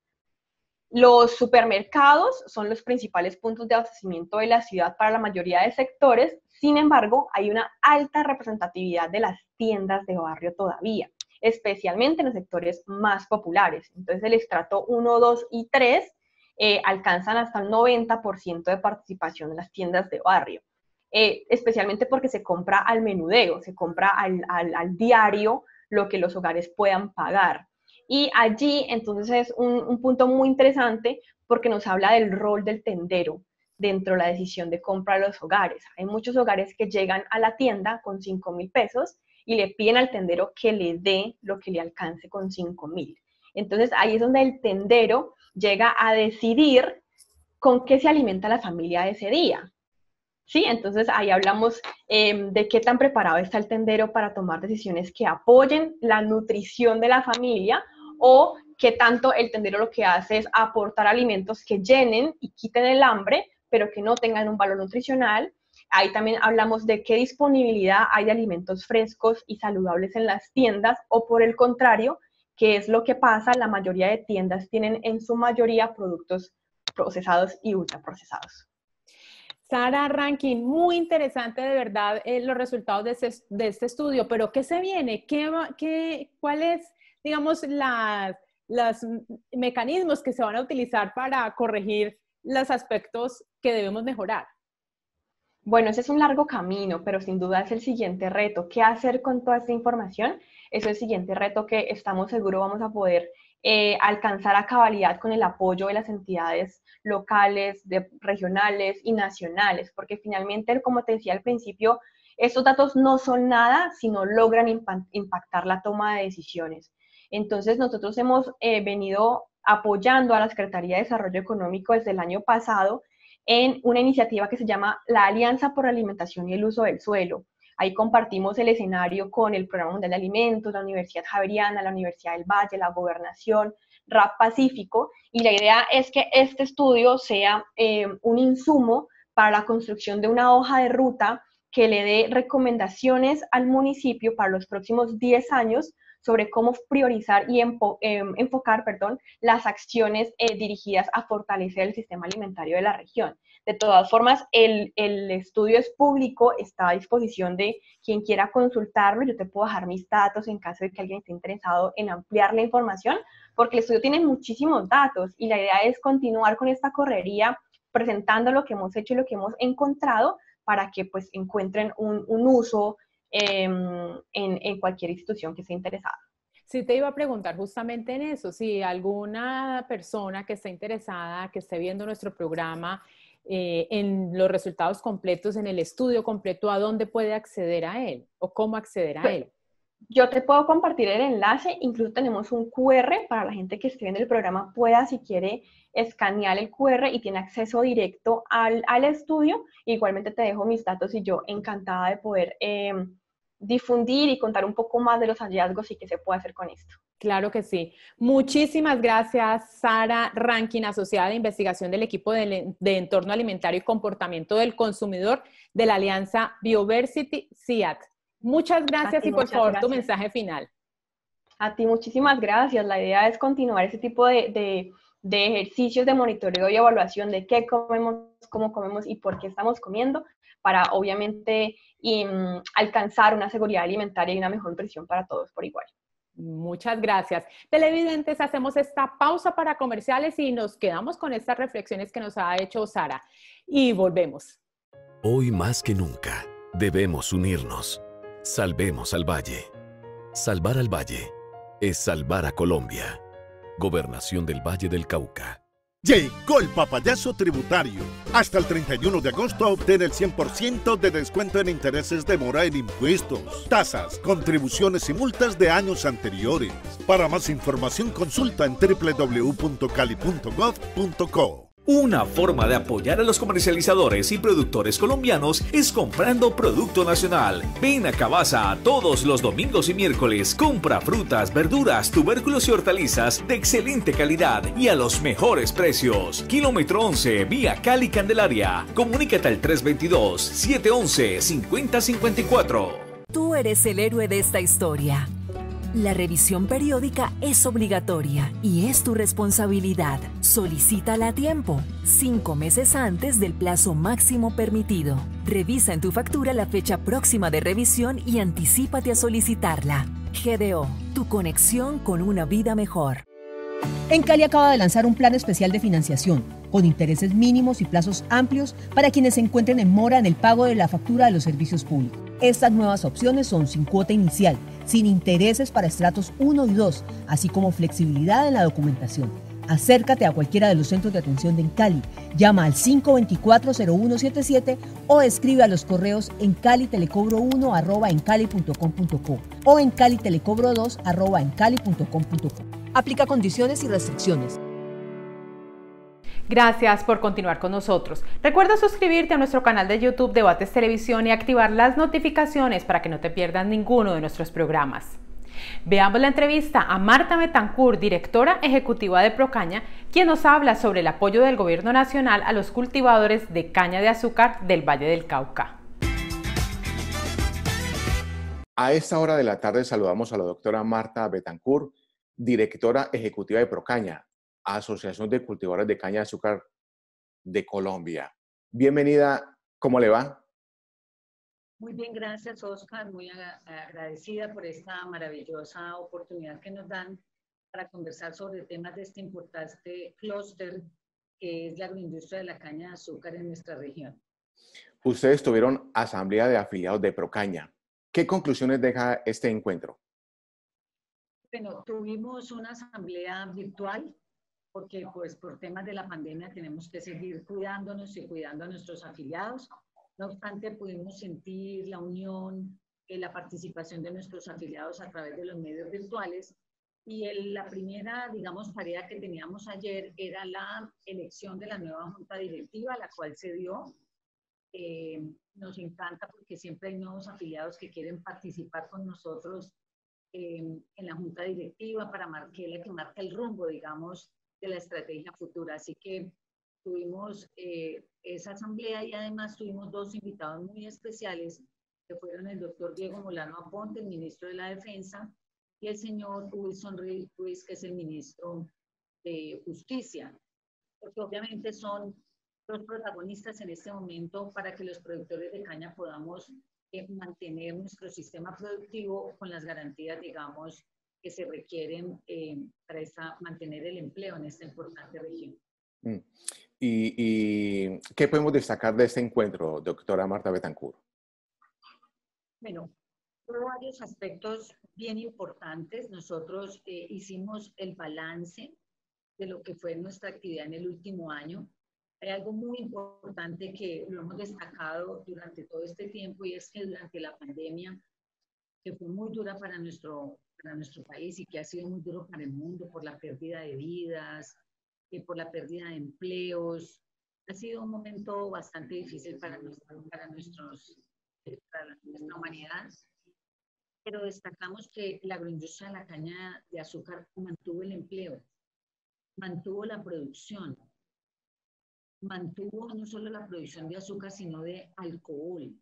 Los supermercados son los principales puntos de abastecimiento de la ciudad para la mayoría de sectores. Sin embargo, hay una alta representatividad de las tiendas de barrio todavía, especialmente en los sectores más populares. Entonces, el estrato 1, 2 y 3 alcanzan hasta el 90% de participación en las tiendas de barrio. Especialmente porque se compra al menudeo, se compra al diario lo que los hogares puedan pagar. Y allí entonces es un punto muy interesante porque nos habla del rol del tendero dentro de la decisión de compra de los hogares. Hay muchos hogares que llegan a la tienda con 5.000 pesos y le piden al tendero que le dé lo que le alcance con 5.000. Entonces ahí es donde el tendero llega a decidir con qué se alimenta la familia ese día. ¿Sí? Entonces ahí hablamos de qué tan preparado está el tendero para tomar decisiones que apoyen la nutrición de la familia, o qué tanto el tendero lo que hace es aportar alimentos que llenen y quiten el hambre, pero que no tengan un valor nutricional. Ahí también hablamos de qué disponibilidad hay de alimentos frescos y saludables en las tiendas, o por el contrario, qué es lo que pasa, la mayoría de tiendas tienen en su mayoría productos procesados y ultraprocesados. Sara Rankin, muy interesante de verdad los resultados de este estudio, pero ¿qué se viene? ¿Cuáles, digamos, los mecanismos que se van a utilizar para corregir los aspectos que debemos mejorar? Bueno, ese es un largo camino, pero sin duda es el siguiente reto. ¿Qué hacer con toda esta información? Es el siguiente reto que estamos seguros vamos a poder alcanzar a cabalidad con el apoyo de las entidades locales, regionales y nacionales, porque finalmente, como te decía al principio, estos datos no son nada si no logran impactar la toma de decisiones. Entonces, nosotros hemos venido apoyando a la Secretaría de Desarrollo Económico desde el año pasado en una iniciativa que se llama la Alianza por la Alimentación y el Uso del Suelo. Ahí compartimos el escenario con el Programa Mundial de Alimentos, la Universidad Javeriana, la Universidad del Valle, la Gobernación, RAP Pacífico, y la idea es que este estudio sea un insumo para la construcción de una hoja de ruta que le dé recomendaciones al municipio para los próximos 10 años sobre cómo priorizar y enfocar las acciones dirigidas a fortalecer el sistema alimentario de la región. De todas formas, el estudio es público, está a disposición de quien quiera consultarlo. Yo te puedo dejar mis datos en caso de que alguien esté interesado en ampliar la información, porque el estudio tiene muchísimos datos y la idea es continuar con esta correría presentando lo que hemos hecho y lo que hemos encontrado para que pues encuentren un uso en cualquier institución que esté interesada. Sí, te iba a preguntar justamente en eso, si alguna persona que esté interesada, que esté viendo nuestro programa, en los resultados completos, en el estudio completo, ¿a dónde puede acceder a él o cómo acceder a él? Yo te puedo compartir el enlace, incluso tenemos un QR para la gente que esté viendo el programa pueda, si quiere, escanear el QR y tiene acceso directo al estudio. Igualmente te dejo mis datos y yo encantada de poder difundir y contar un poco más de los hallazgos y qué se puede hacer con esto. Claro que sí. Muchísimas gracias, Sara Rankin, asociada de investigación del equipo de entorno alimentario y comportamiento del consumidor de la Alianza Bioversity CIAT. Muchas gracias y por favor tu mensaje final. A ti muchísimas gracias. La idea es continuar ese tipo de ejercicios de monitoreo y evaluación de qué comemos, cómo comemos y por qué estamos comiendo, para obviamente alcanzar una seguridad alimentaria y una mejor nutrición para todos por igual. Muchas gracias. Televidentes, hacemos esta pausa para comerciales y nos quedamos con estas reflexiones que nos ha hecho Sara. Y volvemos. Hoy más que nunca, debemos unirnos. Salvemos al Valle. Salvar al Valle es salvar a Colombia. Gobernación del Valle del Cauca. Llegó el papayazo tributario. Hasta el 31 de agosto obtén el 100% de descuento en intereses de mora en impuestos, tasas, contribuciones y multas de años anteriores. Para más información consulta en www.cali.gov.co. Una forma de apoyar a los comercializadores y productores colombianos es comprando producto nacional. Ven a Cabaza todos los domingos y miércoles. Compra frutas, verduras, tubérculos y hortalizas de excelente calidad y a los mejores precios. Kilómetro 11, vía Cali Candelaria. Comunícate al 322-711-5054. Tú eres el héroe de esta historia. La revisión periódica es obligatoria y es tu responsabilidad. Solicítala a tiempo, 5 meses antes del plazo máximo permitido. Revisa en tu factura la fecha próxima de revisión y anticípate a solicitarla. GDO, tu conexión con una vida mejor. En Cali acaba de lanzar un plan especial de financiación, con intereses mínimos y plazos amplios para quienes se encuentren en mora en el pago de la factura de los servicios públicos. Estas nuevas opciones son sin cuota inicial, sin intereses para estratos 1 y 2, así como flexibilidad en la documentación. Acércate a cualquiera de los centros de atención de Cali, llama al 524-0177 o escribe a los correos en calitelecobro1@encali.com.co o en calitelecobro2@encali.com.co. Aplica condiciones y restricciones. Gracias por continuar con nosotros. Recuerda suscribirte a nuestro canal de YouTube Debates Televisión y activar las notificaciones para que no te pierdas ninguno de nuestros programas. Veamos la entrevista a Marta Betancourt, directora ejecutiva de Procaña, quien nos habla sobre el apoyo del Gobierno Nacional a los cultivadores de caña de azúcar del Valle del Cauca. A esta hora de la tarde saludamos a la doctora Marta Betancourt, directora ejecutiva de Procaña, Asociación de Cultivadores de Caña de Azúcar de Colombia. Bienvenida, ¿cómo le va? Muy bien, gracias Oscar, muy agradecida por esta maravillosa oportunidad que nos dan para conversar sobre temas de este importante clúster que es la agroindustria de la caña de azúcar en nuestra región. Ustedes tuvieron asamblea de afiliados de Procaña. ¿Qué conclusiones deja este encuentro? Bueno, tuvimos una asamblea virtual porque pues por temas de la pandemia tenemos que seguir cuidándonos y cuidando a nuestros afiliados. No obstante, pudimos sentir la unión, la participación de nuestros afiliados a través de los medios virtuales. Y la primera, digamos, tarea que teníamos ayer era la elección de la nueva junta directiva, la cual se dio. Nos encanta porque siempre hay nuevos afiliados que quieren participar con nosotros en la junta directiva para que marque el rumbo, digamos, de la estrategia futura. Así que tuvimos esa asamblea y además tuvimos dos invitados muy especiales que fueron el doctor Diego Molano Aponte, el ministro de la Defensa, y el señor Wilson Ruiz, que es el ministro de Justicia, porque obviamente son los protagonistas en este momento para que los productores de caña podamos mantener nuestro sistema productivo con las garantías, digamos, que se requieren para mantener el empleo en esta importante región. ¿Y qué podemos destacar de este encuentro, doctora Marta Betancourt? Bueno, hubo varios aspectos bien importantes. Nosotros hicimos el balance de lo que fue nuestra actividad en el último año. Hay algo muy importante que lo hemos destacado durante todo este tiempo y es que durante la pandemia, que fue muy dura para nuestro país y que ha sido muy duro para el mundo por la pérdida de vidas, por la pérdida de empleos. Ha sido un momento bastante difícil para nuestra humanidad, pero destacamos que la agroindustria de la caña de azúcar mantuvo el empleo, mantuvo la producción, mantuvo no solo la producción de azúcar, sino de alcohol.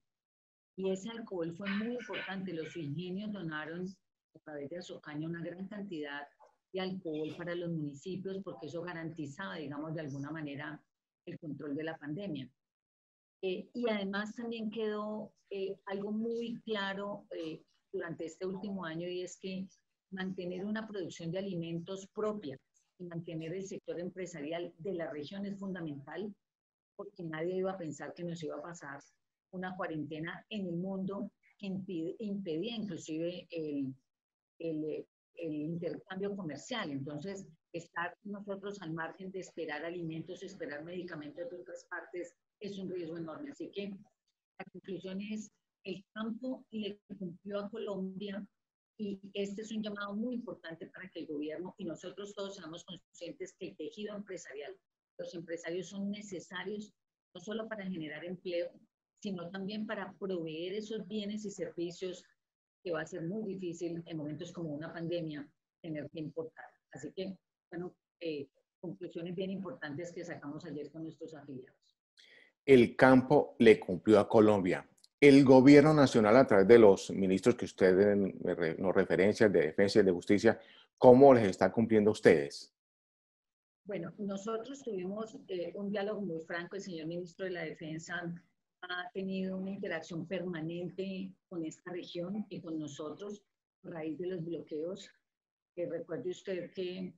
Y ese alcohol fue muy importante. Los ingenios donaron a través de Azocaña una gran cantidad de alcohol para los municipios porque eso garantizaba, digamos, de alguna manera el control de la pandemia. Y además también quedó algo muy claro durante este último año y es que mantener una producción de alimentos propia y mantener el sector empresarial de la región es fundamental porque nadie iba a pensar que nos iba a pasar una cuarentena en el mundo que impedía inclusive el intercambio comercial. Entonces, estar nosotros al margen de esperar alimentos, esperar medicamentos de otras partes, es un riesgo enorme. Así que la conclusión es, el campo le cumplió a Colombia y este es un llamado muy importante para que el gobierno y nosotros todos seamos conscientes que el tejido empresarial, los empresarios son necesarios no solo para generar empleo, sino también para proveer esos bienes y servicios que va a ser muy difícil en momentos como una pandemia tener que importar. Así que, bueno, conclusiones bien importantes que sacamos ayer con nuestros afiliados. El campo le cumplió a Colombia. El gobierno nacional, a través de los ministros que ustedes nos referencian de Defensa y de Justicia, ¿cómo les está cumpliendo a ustedes? Bueno, nosotros tuvimos un diálogo muy franco. El señor ministro de la Defensa ha tenido una interacción permanente con esta región y con nosotros a raíz de los bloqueos. Recuerde usted que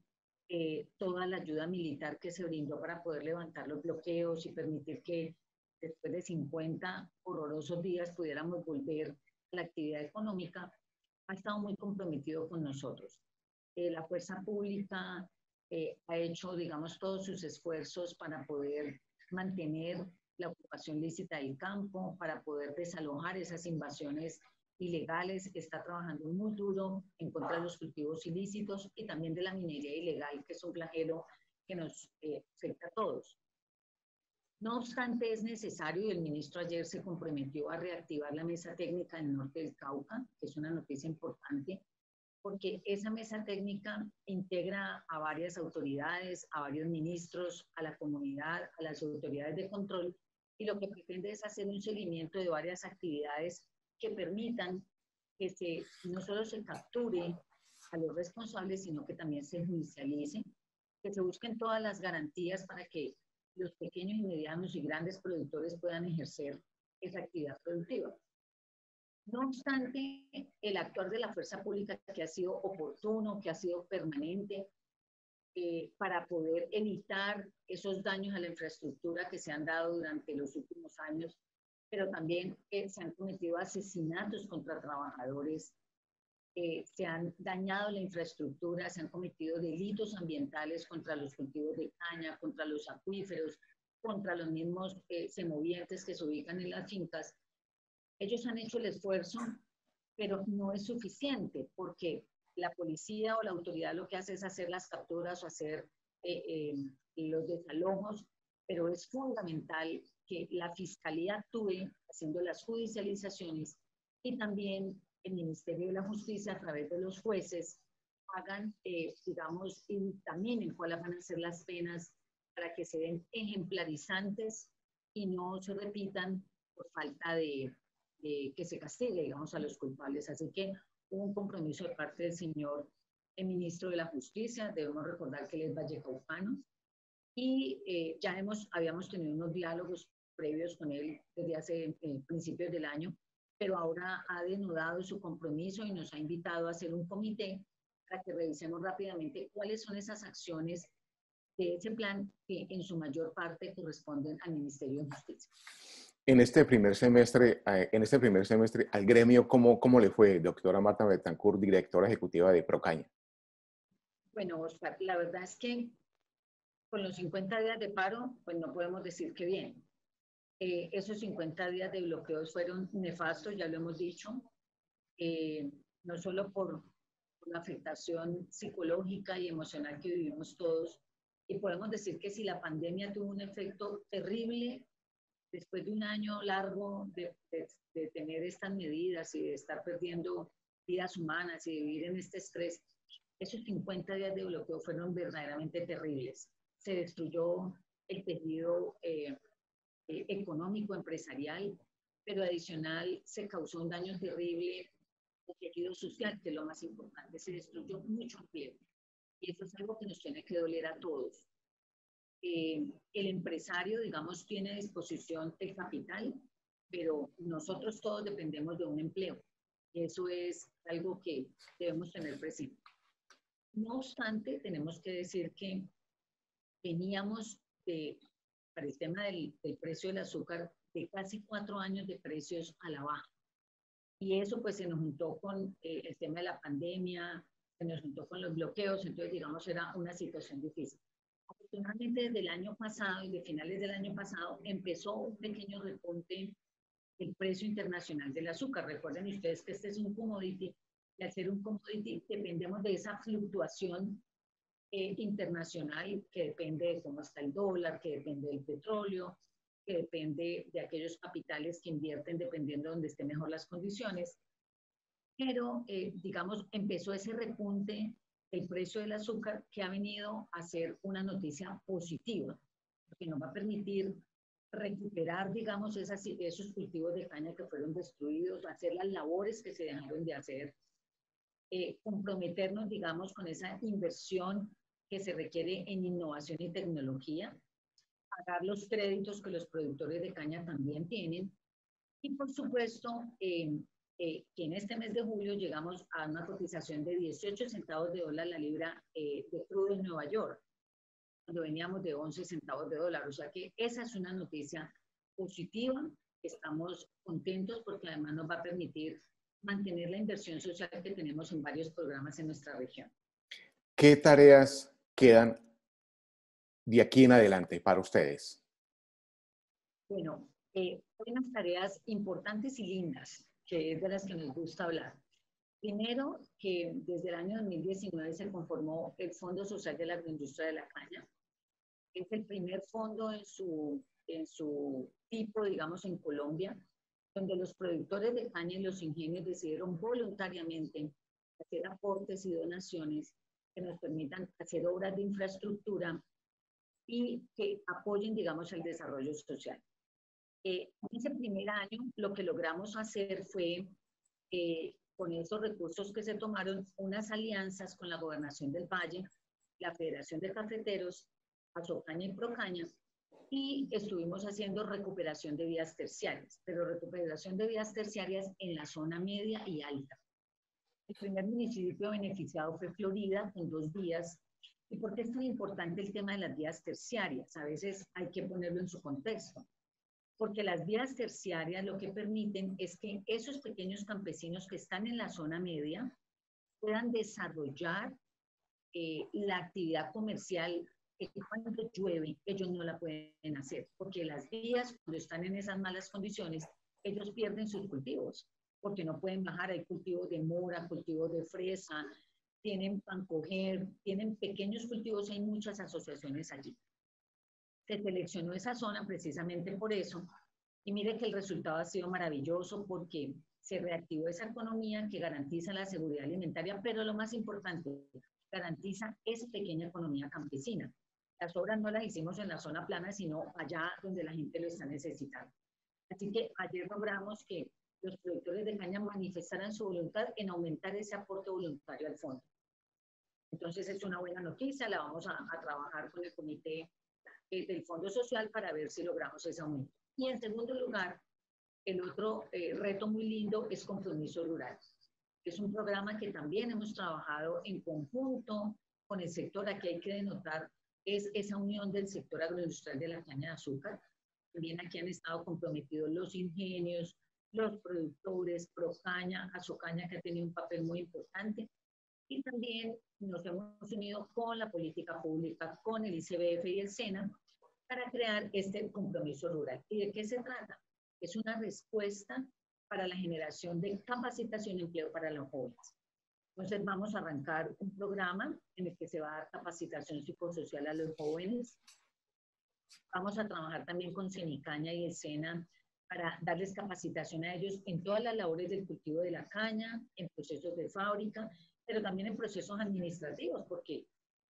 toda la ayuda militar que se brindó para poder levantar los bloqueos y permitir que después de 50 horrorosos días pudiéramos volver a la actividad económica, ha estado muy comprometido con nosotros. La fuerza pública ha hecho, digamos, todos sus esfuerzos para poder mantener la ocupación lícita del campo, para poder desalojar esas invasiones ilegales. Está trabajando muy duro en contra de los cultivos ilícitos y también de la minería ilegal, que es un flagelo que nos afecta a todos. No obstante, es necesario, y el ministro ayer se comprometió a reactivar la mesa técnica del norte del Cauca, que es una noticia importante, porque esa mesa técnica integra a varias autoridades, a varios ministros, a la comunidad, a las autoridades de control, y lo que pretende es hacer un seguimiento de varias actividades que permitan que no solo se capture a los responsables, sino que también se judicialice, que se busquen todas las garantías para que los pequeños y medianos y grandes productores puedan ejercer esa actividad productiva. No obstante, el actuar de la fuerza pública que ha sido oportuno, que ha sido permanente, para poder evitar esos daños a la infraestructura que se han dado durante los últimos años, pero también se han cometido asesinatos contra trabajadores, se han dañado la infraestructura, se han cometido delitos ambientales contra los cultivos de caña, contra los acuíferos, contra los mismos semovientes que se ubican en las fincas. Ellos han hecho el esfuerzo, pero no es suficiente, porque la policía o la autoridad lo que hace es hacer las capturas o hacer los desalojos, pero es fundamental que la fiscalía actúe haciendo las judicializaciones y también el Ministerio de la Justicia, a través de los jueces, hagan, digamos, y dictaminen cuáles van a ser las penas para que se den ejemplarizantes y no se repitan por falta de que se castigue, digamos, a los culpables. Así que hubo un compromiso de parte del señor ministro de la Justicia, debemos recordar que él es vallecaucano, y ya habíamos tenido unos diálogos previos con él desde hace principios del año, pero ahora ha denudado su compromiso y nos ha invitado a hacer un comité para que revisemos rápidamente cuáles son esas acciones de ese plan que en su mayor parte corresponden al Ministerio de Justicia. En este primer semestre, al gremio, ¿cómo le fue, doctora Marta Betancourt, directora ejecutiva de Procaña? Bueno, Oscar, la verdad es que con los 50 días de paro, pues no podemos decir que bien. Esos 50 días de bloqueos fueron nefastos, ya lo hemos dicho, no solo por la afectación psicológica y emocional que vivimos todos, y podemos decir que si la pandemia tuvo un efecto terrible, después de un año largo de tener estas medidas y de estar perdiendo vidas humanas y de vivir en este estrés, esos 50 días de bloqueo fueron verdaderamente terribles. Se destruyó el tejido económico, empresarial, pero adicional se causó un daño terrible al tejido social, que es lo más importante. Se destruyó mucho empleo. Y eso es algo que nos tiene que doler a todos. El empresario, digamos, tiene a disposición el capital, pero nosotros todos dependemos de un empleo. Y eso es algo que debemos tener presente. No obstante, tenemos que decir que veníamos para el tema del precio del azúcar, de casi 4 años de precios a la baja. Y eso pues se nos juntó con el tema de la pandemia, se nos juntó con los bloqueos, entonces digamos era una situación difícil. Afortunadamente desde el año pasado y de finales del año pasado empezó un pequeño repunte del precio internacional del azúcar. Recuerden ustedes que este es un commodity, y al ser un commodity dependemos de esa fluctuación internacional que depende de cómo está el dólar, que depende del petróleo, que depende de aquellos capitales que invierten dependiendo de donde estén mejor las condiciones. Pero, digamos, empezó ese repunte del precio del azúcar que ha venido a ser una noticia positiva, porque nos va a permitir recuperar, digamos, esos cultivos de caña que fueron destruidos, hacer las labores que se dejaron de hacer, comprometernos, digamos, con esa inversión que se requiere en innovación y tecnología, pagar los créditos que los productores de caña también tienen, y por supuesto, que en este mes de julio llegamos a una cotización de 18 centavos de dólar la libra de crudo en Nueva York, cuando veníamos de 11 centavos de dólar. O sea que esa es una noticia positiva. Estamos contentos porque además nos va a permitir mantener la inversión social que tenemos en varios programas en nuestra región. ¿Qué tareas quedan de aquí en adelante para ustedes? Bueno, hay unas tareas importantes y lindas, que es de las que nos gusta hablar. Primero, que desde el año 2019 se conformó el Fondo Social de la Agroindustria de la Caña. Es el primer fondo en su tipo, digamos, en Colombia, donde los productores de caña y los ingenios decidieron voluntariamente hacer aportes y donaciones que nos permitan hacer obras de infraestructura y que apoyen, digamos, el desarrollo social. En ese primer año lo que logramos hacer fue, con esos recursos que se tomaron, unas alianzas con la Gobernación del Valle, la Federación de Cafeteros, Asocaña y Procaña, y estuvimos haciendo recuperación de vías terciarias, pero recuperación de vías terciarias en la zona media y alta. El primer municipio beneficiado fue Florida, con 2 vías. ¿Y por qué es tan importante el tema de las vías terciarias? A veces hay que ponerlo en su contexto. Porque las vías terciarias lo que permiten es que esos pequeños campesinos que están en la zona media puedan desarrollar la actividad comercial que cuando llueve ellos no la pueden hacer, porque las vías cuando están en esas malas condiciones ellos pierden sus cultivos, porque no pueden bajar. Hay cultivos de mora, cultivos de fresa, tienen pancoger, tienen pequeños cultivos, hay muchas asociaciones allí. Se seleccionó esa zona precisamente por eso, y mire que el resultado ha sido maravilloso porque se reactivó esa economía que garantiza la seguridad alimentaria, pero lo más importante, garantiza esa pequeña economía campesina. Las obras no las hicimos en la zona plana, sino allá donde la gente lo está necesitando. Así que ayer logramos que los productores de caña manifestaran su voluntad en aumentar ese aporte voluntario al fondo. Entonces es una buena noticia, la vamos a trabajar con el comité del Fondo Social para ver si logramos ese aumento. Y en segundo lugar, el otro reto muy lindo es Compromiso Rural. Es un programa que también hemos trabajado en conjunto con el sector. Aquí hay que denotar es esa unión del sector agroindustrial de la caña de azúcar. También aquí han estado comprometidos los ingenios, los productores, Procaña, Asocaña, que ha tenido un papel muy importante. Y también nos hemos unido con la política pública, con el ICBF y el SENA, para crear este compromiso rural. ¿Y de qué se trata? Es una respuesta para la generación de capacitación y empleo para los jóvenes. Entonces vamos a arrancar un programa en el que se va a dar capacitación psicosocial a los jóvenes. Vamos a trabajar también con Cenicaña y el SENA para darles capacitación a ellos en todas las labores del cultivo de la caña, en procesos de fábrica, pero también en procesos administrativos, porque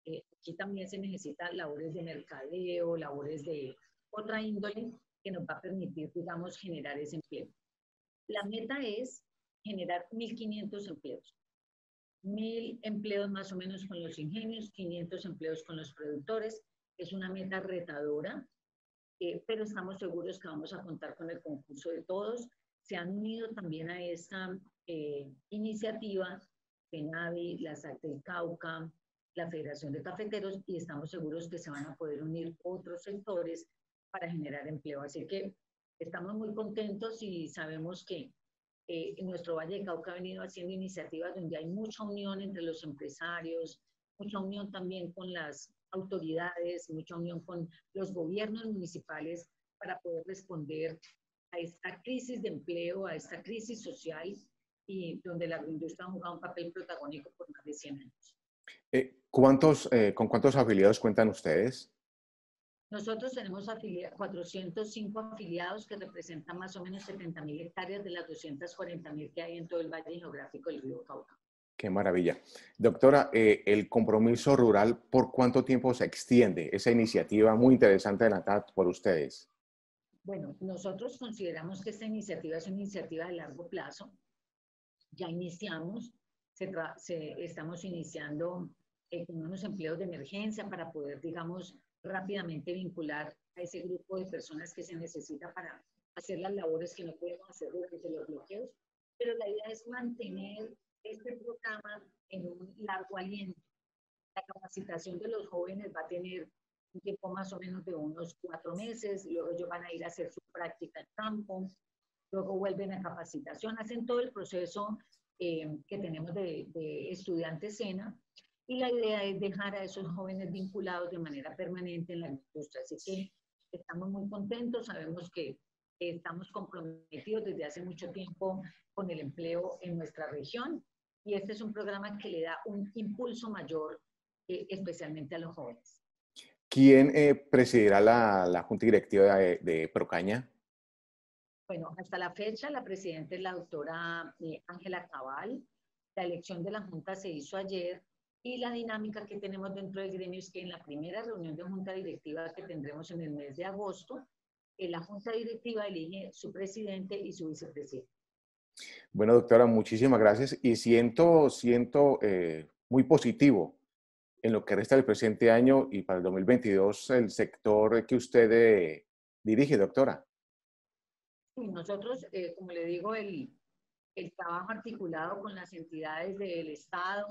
aquí también se necesitan labores de mercadeo, labores de otra índole que nos va a permitir, digamos, generar ese empleo. La meta es generar 1.500 empleos. 1.000 empleos más o menos con los ingenios, 500 empleos con los productores. Es una meta retadora, pero estamos seguros que vamos a contar con el concurso de todos. Se han unido también a esta iniciativa FENAVI, la SAC del Cauca, la Federación de Cafeteros, y estamos seguros que se van a poder unir otros sectores para generar empleo. Así que estamos muy contentos y sabemos que en nuestro Valle de Cauca ha venido haciendo iniciativas donde hay mucha unión entre los empresarios, mucha unión también con las autoridades, mucha unión con los gobiernos municipales para poder responder a esta crisis de empleo, a esta crisis social, y donde la agroindustria ha jugado un papel protagónico por más de 100 años. ¿Con cuántos afiliados cuentan ustedes? Nosotros tenemos 405 afiliados que representan más o menos 70.000 hectáreas de las 240.000 que hay en todo el Valle Geográfico del Río Cauca. Qué maravilla. Doctora, el compromiso rural, ¿por cuánto tiempo se extiende? Esa iniciativa muy interesante adelantada por ustedes. Bueno, nosotros consideramos que esta iniciativa es una iniciativa de largo plazo. Ya iniciamos, estamos iniciando con unos empleos de emergencia para poder, digamos, rápidamente vincular a ese grupo de personas que se necesita para hacer las labores que no podemos hacer durante los bloqueos. Pero la idea es mantener este programa en un largo aliento. La capacitación de los jóvenes va a tener un tiempo más o menos de unos 4 meses, luego ellos van a ir a hacer su práctica en campo, luego vuelven a capacitación, hacen todo el proceso que tenemos de estudiantes SENA, y la idea es dejar a esos jóvenes vinculados de manera permanente en la industria. Así que estamos muy contentos, sabemos que estamos comprometidos desde hace mucho tiempo con el empleo en nuestra región, y este es un programa que le da un impulso mayor, especialmente a los jóvenes. ¿Quién presidirá la Junta Directiva de Procaña? Bueno, hasta la fecha la presidenta es la doctora Ángela Cabal. La elección de la Junta se hizo ayer y la dinámica que tenemos dentro del gremio es que en la primera reunión de Junta Directiva que tendremos en el mes de agosto, la Junta Directiva elige su presidente y su vicepresidente. Bueno, doctora, muchísimas gracias y siento muy positivo en lo que resta del presente año y para el 2022 el sector que usted dirige, doctora. Nosotros, como le digo, el trabajo articulado con las entidades del Estado,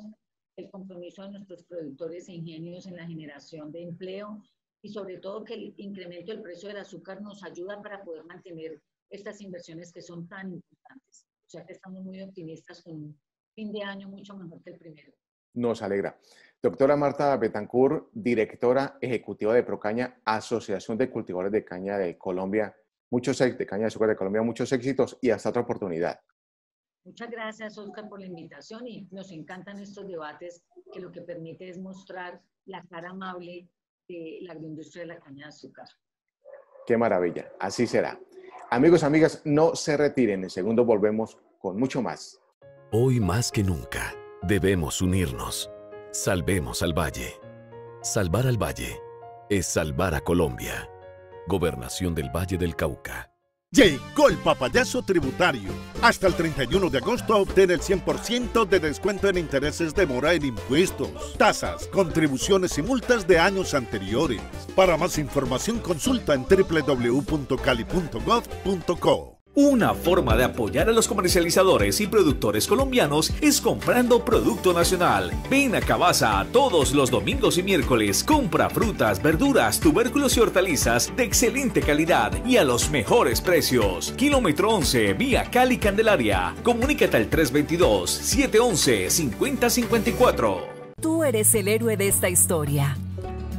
el compromiso de nuestros productores e ingenios en la generación de empleo y sobre todo que el incremento del precio del azúcar nos ayuda para poder mantener estas inversiones que son tan importantes. O sea que estamos muy optimistas con un fin de año mucho mejor que el primero. Nos alegra. Doctora Marta Betancourt, directora ejecutiva de Procaña, Asociación de Cultivadores de Caña de Colombia, de caña de azúcar de Colombia, muchos éxitos y hasta otra oportunidad. Muchas gracias, Oscar, por la invitación y nos encantan estos debates que lo que permite es mostrar la cara amable de la agroindustria de la caña de azúcar. Qué maravilla, así será. Amigos, amigas, no se retiren, en segundos volvemos con mucho más. Hoy más que nunca, debemos unirnos. Salvemos al Valle. Salvar al Valle es salvar a Colombia. Gobernación del Valle del Cauca. Llegó el papayazo tributario. Hasta el 31 de agosto obtén el 100% de descuento en intereses de mora en impuestos, tasas, contribuciones y multas de años anteriores. Para más información consulta en www.cali.gov.co. Una forma de apoyar a los comercializadores y productores colombianos es comprando Producto Nacional. Ven a Cabaza todos los domingos y miércoles. Compra frutas, verduras, tubérculos y hortalizas de excelente calidad y a los mejores precios. Kilómetro 11, vía Cali Candelaria. Comunícate al 322-711-5054. Tú eres el héroe de esta historia.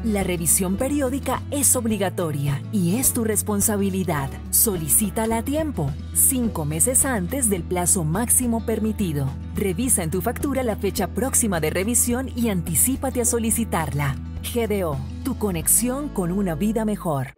La revisión periódica es obligatoria y es tu responsabilidad. Solicítala a tiempo, 5 meses antes del plazo máximo permitido. Revisa en tu factura la fecha próxima de revisión y anticípate a solicitarla. GDO, tu conexión con una vida mejor.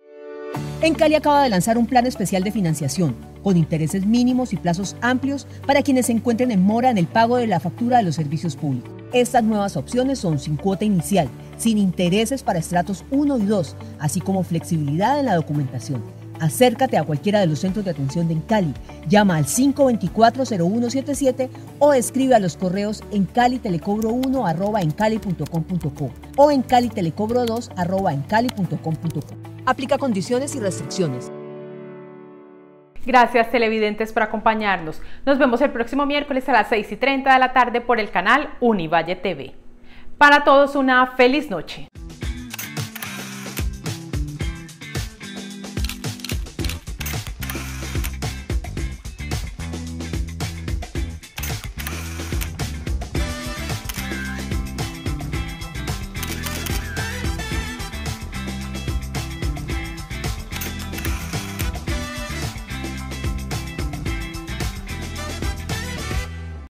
Encali acaba de lanzar un plan especial de financiación, con intereses mínimos y plazos amplios para quienes se encuentren en mora en el pago de la factura de los servicios públicos. Estas nuevas opciones son sin cuota inicial, sin intereses para estratos 1 y 2, así como flexibilidad en la documentación. Acércate a cualquiera de los centros de atención de Encali, llama al 524-0177 o escribe a los correos encalitelecobro1@encali.com.co o encalitelecobro2@encali.com.co. Aplica condiciones y restricciones. Gracias, televidentes, por acompañarnos. Nos vemos el próximo miércoles a las 6:30 de la tarde por el canal Univalle TV. Para todos, una feliz noche.